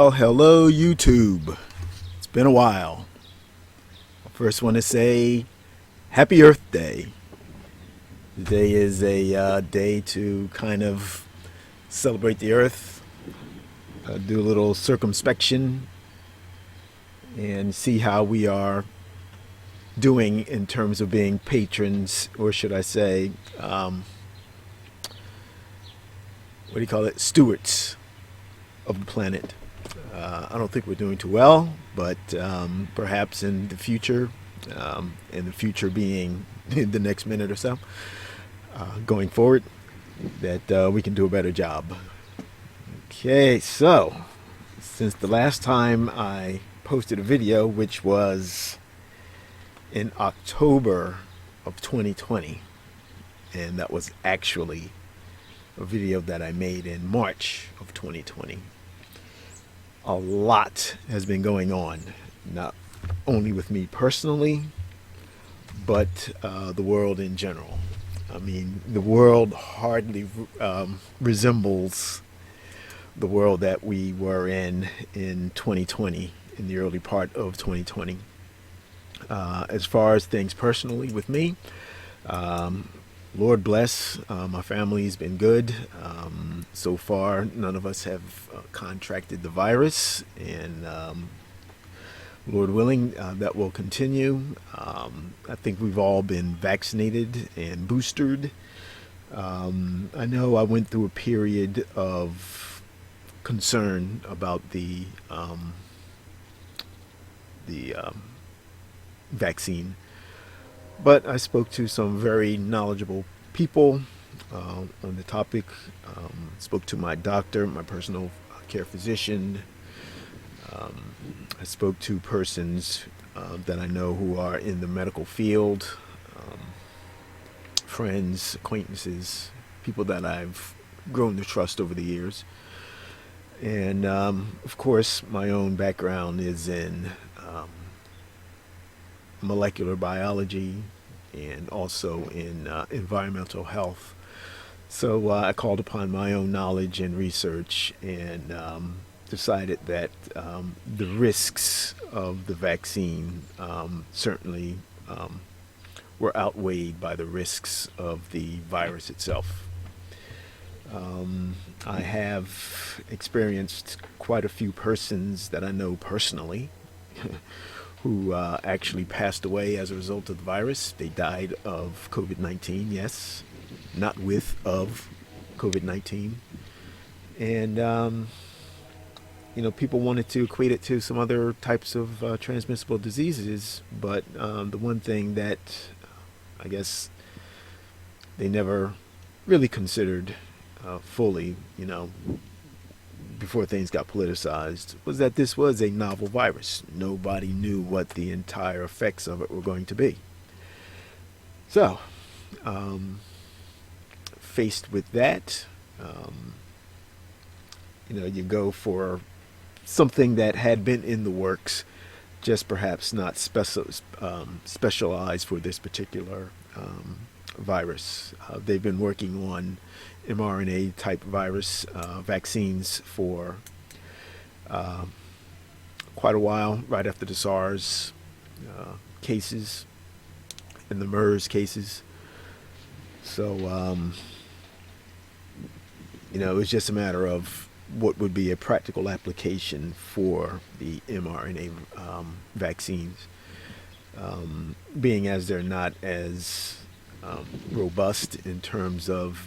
Well, hello YouTube. It's been a while. I first want to say Happy Earth Day. Today is a day to kind of celebrate the Earth, do a little circumspection, and see how we are doing in terms of being patrons, or should I say, what do you call it? Stewards of the planet. I don't think we're doing too well, but perhaps in the future, being in the next minute or so, going forward, that we can do a better job. Okay, so since the last time I posted a video, which was in October of 2020, and that was actually a video that I made in March of 2020. A lot has been going on, not only with me personally, but the world in general. I mean, the world hardly resembles the world that we were in 2020, in the early part of 2020. As far as things personally with me, Lord bless, my family's been good. So far, none of us have contracted the virus, and Lord willing, that will continue. I think we've all been vaccinated and boosted. I know I went through a period of concern about the vaccine, but I spoke to some very knowledgeable people on the topic. Spoke to my doctor, my personal care physician. I spoke to persons that I know who are in the medical field, friends, acquaintances, people that I've grown to trust over the years. And of course, my own background is in molecular biology and also in environmental health. So I called upon my own knowledge and research, and decided that the risks of the vaccine certainly were outweighed by the risks of the virus itself. I have experienced quite a few persons that I know personally who actually passed away as a result of the virus. They died of COVID-19, yes, not of COVID-19. And, people wanted to equate it to some other types of transmissible diseases, but the one thing that I guess they never really considered fully, before things got politicized, was that this was a novel virus. Nobody knew what the entire effects of it were going to be. So, faced with that, you go for something that had been in the works, just perhaps not specialized for this particular virus. They've been working on mRNA type virus vaccines for quite a while, right after the SARS cases and the MERS cases. So, it was just a matter of what would be a practical application for the mRNA vaccines, being as they're not as robust in terms of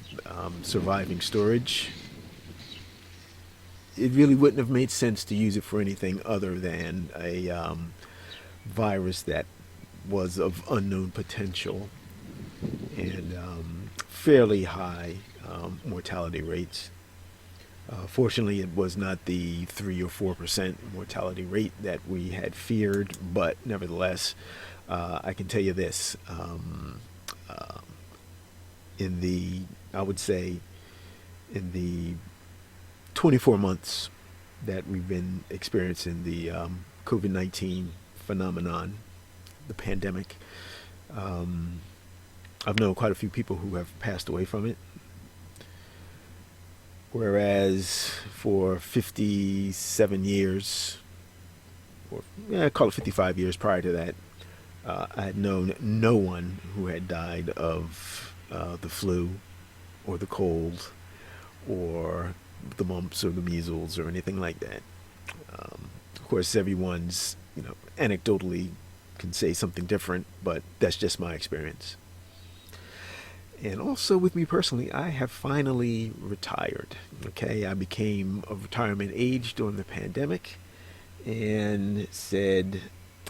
surviving storage. It really wouldn't have made sense to use it for anything other than a virus that was of unknown potential and fairly high mortality rates. Fortunately, it was not the 3 or 4% mortality rate that we had feared, but nevertheless, I can tell you this. I would say, in the 24 months that we've been experiencing the COVID-19 phenomenon, the pandemic, I've known quite a few people who have passed away from it. Whereas for 57 years, or yeah, call it 55 years prior to that, I had known no one who had died of the flu or the cold or the mumps or the measles or anything like that. Of course, everyone's, anecdotally can say something different, but that's just my experience. And also with me personally, I have finally retired. Okay, I became of retirement age during the pandemic and said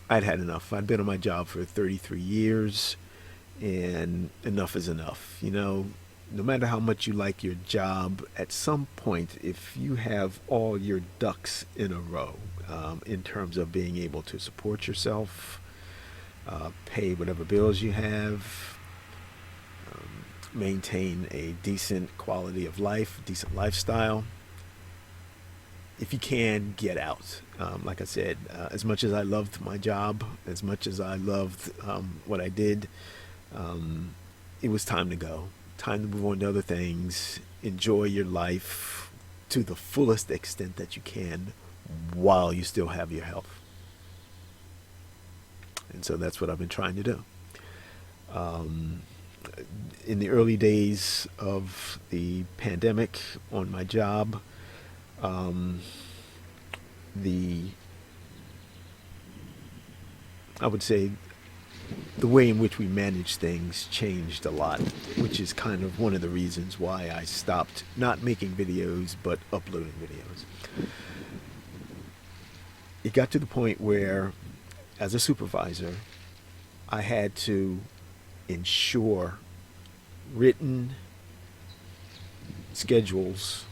I'd had enough. I'd been on my job for 33 years and enough is enough. No matter how much you like your job, at some point, if you have all your ducks in a row, in terms of being able to support yourself, pay whatever bills you have, maintain a decent quality of life, decent lifestyle, if you can, get out. Like I said, as much as I loved my job, as much as I loved what I did, it was time to go. Time to move on to other things. Enjoy your life to the fullest extent that you can while you still have your health. And so that's what I've been trying to do. In the early days of the pandemic on my job, I would say the way in which we manage things changed a lot, which is kind of one of the reasons why I stopped not making videos but uploading videos. It got to the point where, as a supervisor, I had to ensure written schedules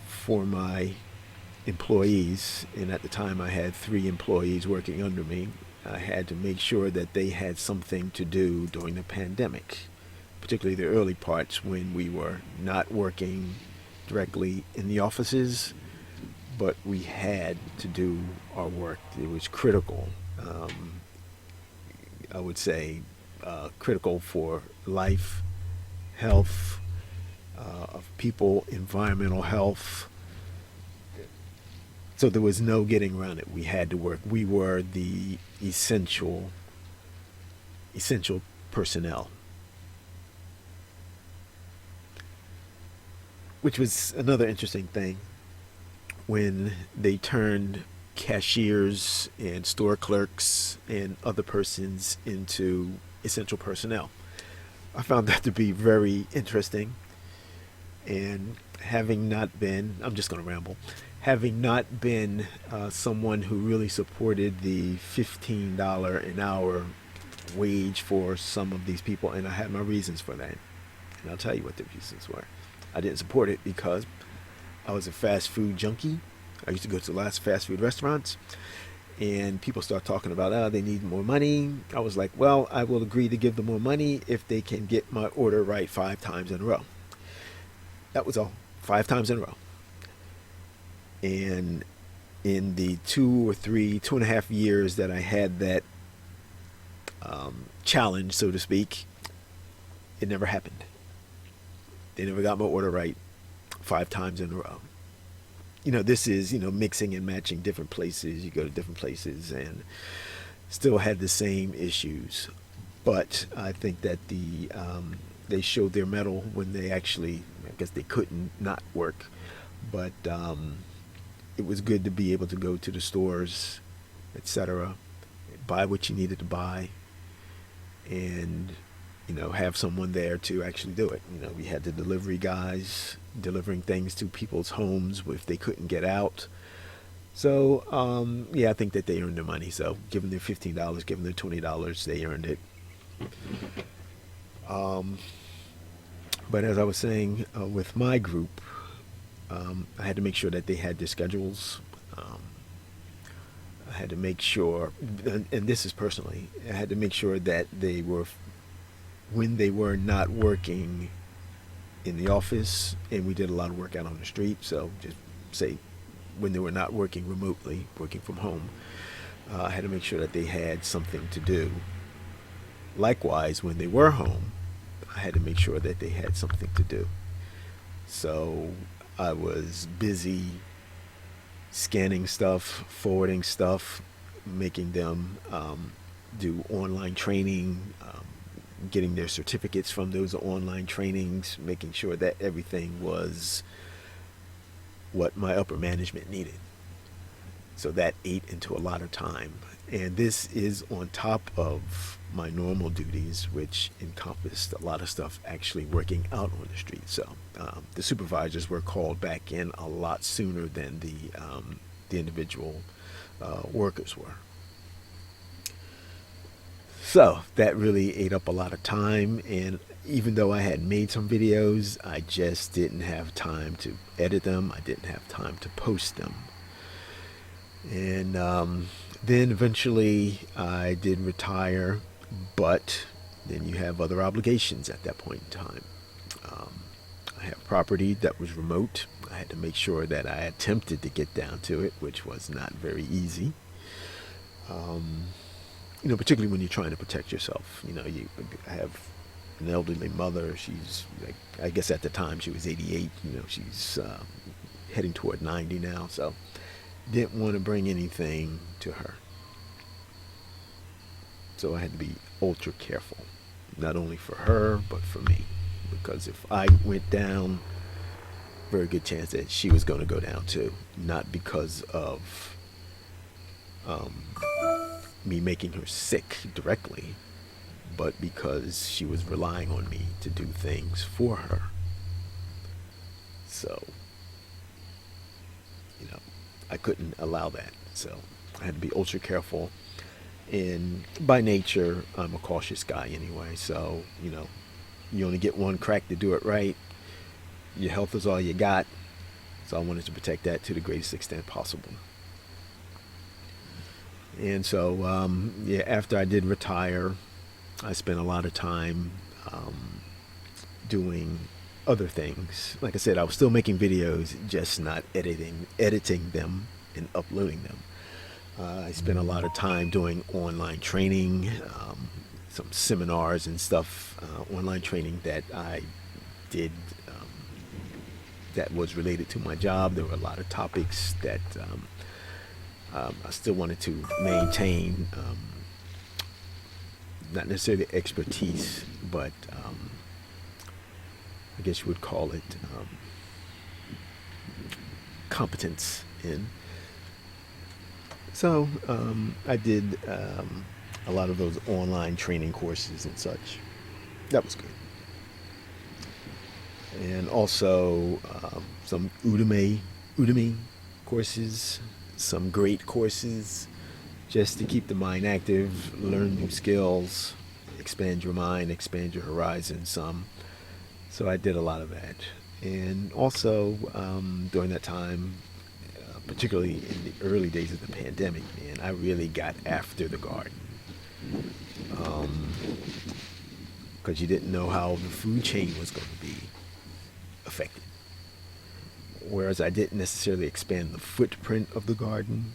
for my employees, and at the time I had 3 employees working under me. I had to make sure that they had something to do during the pandemic, particularly the early parts when we were not working directly in the offices, but we had to do our work. It was critical. I would say critical for life, health of people, environmental health. So there was no getting around it. We had to work. We were the essential personnel. Which was another interesting thing when they turned cashiers and store clerks and other persons into essential personnel. I found that to be very interesting. And having not been, I'm just going to ramble, having not been someone who really supported the $15 an hour wage for some of these people, and I had my reasons for that. And I'll tell you what the reasons were. I didn't support it because I was a fast food junkie. I used to go to lots of fast food restaurants, and people start talking about, they need more money. I was like, well, I will agree to give them more money if they can get my order right 5 times in a row. That was all. 5 times in a row. And in the 2.5 years that I had that challenge, so to speak, it never happened. They never got my order right 5 times in a row. This is, mixing and matching different places. You go to different places and still had the same issues. But I think that they showed their mettle when they actually, I guess they couldn't not work. But it was good to be able to go to the stores, etc., buy what you needed to buy, and have someone there to actually do it. We had the delivery guys delivering things to people's homes if they couldn't get out. So I think that they earned their money. So give them their $15, give them their $20, they earned it. But as I was saying, with my group, I had to make sure that they had their schedules. I had to make sure, and this is personally, I had to make sure that they were, when they were not working in the office, and we did a lot of work out on the street, so just say when they were not working remotely, working from home, I had to make sure that they had something to do. Likewise, when they were home, I had to make sure that they had something to do. So I was busy scanning stuff, forwarding stuff, making them do online training, getting their certificates from those online trainings, making sure that everything was what my upper management needed. So that ate into a lot of time. And this is on top of my normal duties, which encompassed a lot of stuff actually working out on the street. So the supervisors were called back in a lot sooner than the individual workers were. So that really ate up a lot of time, and even though I had made some videos, I just didn't have time to edit them. I didn't have time to post them. And then eventually I did retire, but then you have other obligations at that point in time. I have property that was remote. I had to make sure that I attempted to get down to it, which was not very easy. Particularly when you're trying to protect yourself. I have an elderly mother. She's, like, I guess at the time she was 88. She's heading toward 90 now. So didn't want to bring anything to her. So I had to be ultra careful, not only for her, but for me. Because if I went down, very good chance that she was going to go down too. Not because of me making her sick directly, but because she was relying on me to do things for her. So, I couldn't allow that. So I had to be ultra careful. And by nature, I'm a cautious guy anyway. So, you only get one crack to do it right. Your health is all you got. So I wanted to protect that to the greatest extent possible. And so, after I did retire, I spent a lot of time doing other things. Like I said, I was still making videos, just not editing them and uploading them. I spent a lot of time doing online training, some seminars and stuff, online training that I did that was related to my job. There were a lot of topics that I still wanted to maintain, not necessarily expertise, but I guess you would call it competence in. So I did a lot of those online training courses and such. That was good. And also some Udemy courses, some great courses, just to keep the mind active, learn new skills, expand your mind, expand your horizon some. So I did a lot of that. And also during that time, particularly in the early days of the pandemic, man, I really got after the garden. Because you didn't know how the food chain was going to be affected. Whereas I didn't necessarily expand the footprint of the garden.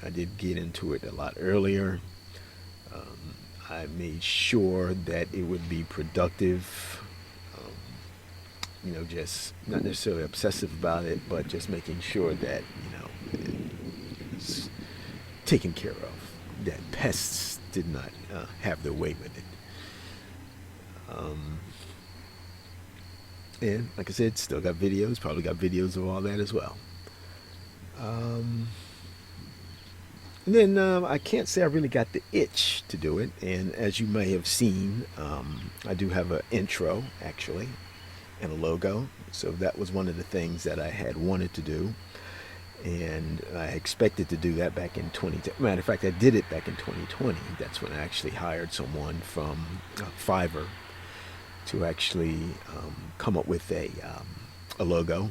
I did get into it a lot earlier. I made sure that it would be productive. Just not necessarily obsessive about it, but just making sure that, it's taken care of. That pests did not have their way with it. And like I said, still got videos, probably got videos of all that as well. And then I can't say I really got the itch to do it. And as you may have seen, I do have an intro, actually, and a logo. So that was one of the things that I had wanted to do. And I expected to do that back in 2010. Matter of fact, I did it back in 2020. That's when I actually hired someone from Fiverr to actually come up with a logo.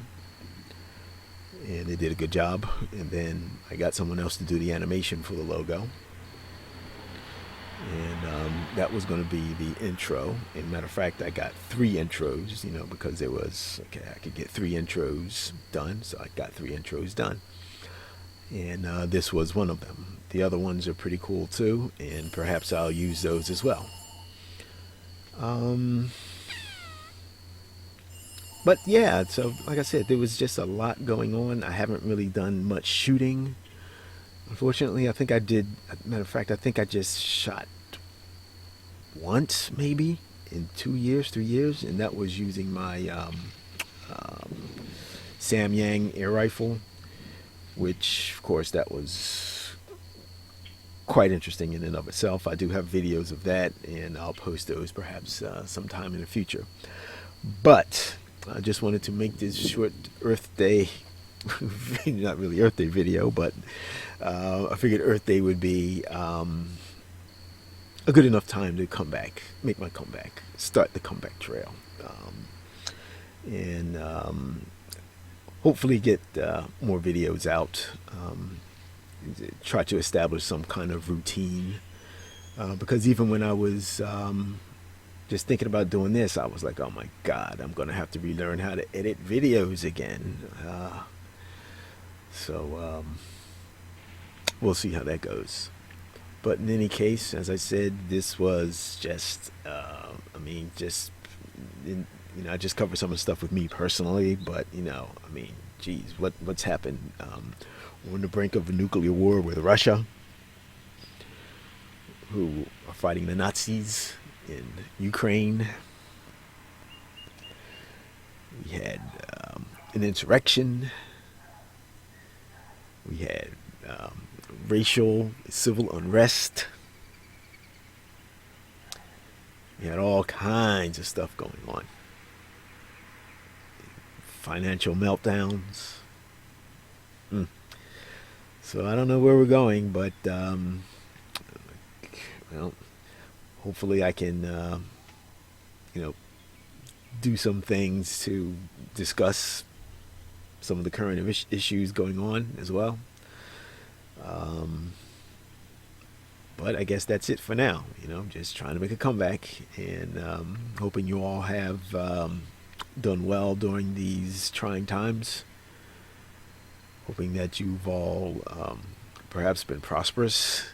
And they did a good job. And then I got someone else to do the animation for the logo. And that was going to be the intro. And matter of fact, I got 3 intros, because there was, I could get 3 intros done. So I got 3 intros done. And this was one of them. The other ones are pretty cool too. And perhaps I'll use those as well. But yeah, so like I said, there was just a lot going on. I haven't really done much shooting. Unfortunately, I think I did. Matter of fact, I think I just shot once, maybe in 2 years, 3 years, and that was using my Sam Yang air rifle, which, of course, that was quite interesting in and of itself. I do have videos of that, and I'll post those perhaps sometime in the future. But I just wanted to make this short Earth Day, not really Earth Day video, but I figured Earth Day would be a good enough time to come back, make my comeback, start the comeback trail, and hopefully get more videos out. Try to establish some kind of routine, because even when I was just thinking about doing this, I was like, oh my God, I'm going to have to relearn how to edit videos again. So we'll see how that goes. But in any case, as I said, this was just, I just covered some of the stuff with me personally, but, geez, what's happened? We're on the brink of a nuclear war with Russia, who are fighting the Nazis in Ukraine. We had an insurrection. We had racial, civil unrest. We had all kinds of stuff going on. Financial meltdowns. So I don't know where we're going, but well, hopefully I can, do some things to discuss some of the current issues going on as well. But I guess that's it for now. Just trying to make a comeback, and hoping you all have done well during these trying times. Hoping that you've all perhaps been prosperous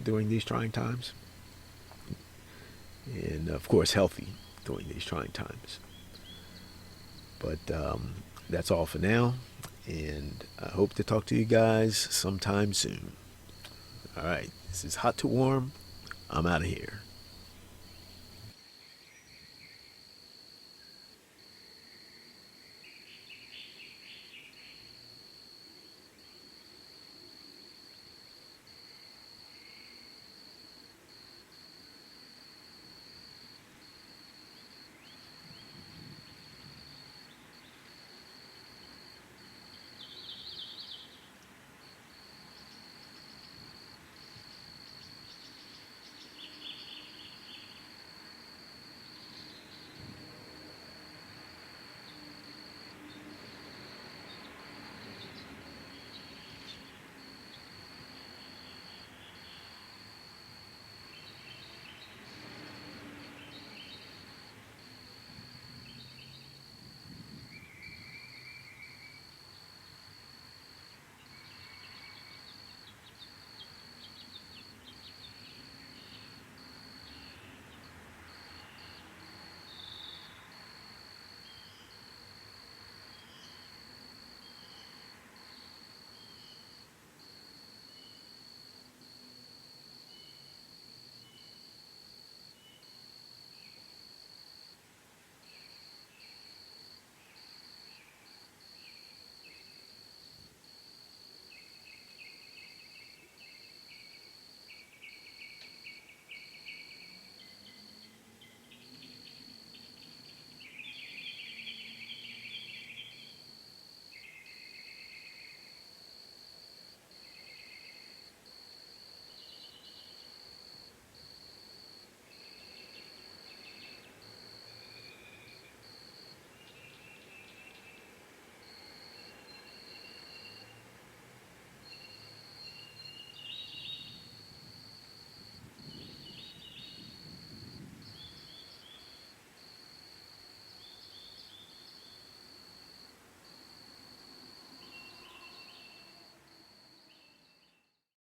during these trying times, and of course healthy during these trying times. But that's all for now, and I hope to talk to you guys sometime soon. All right, this is Hot to Warm. I'm out of here.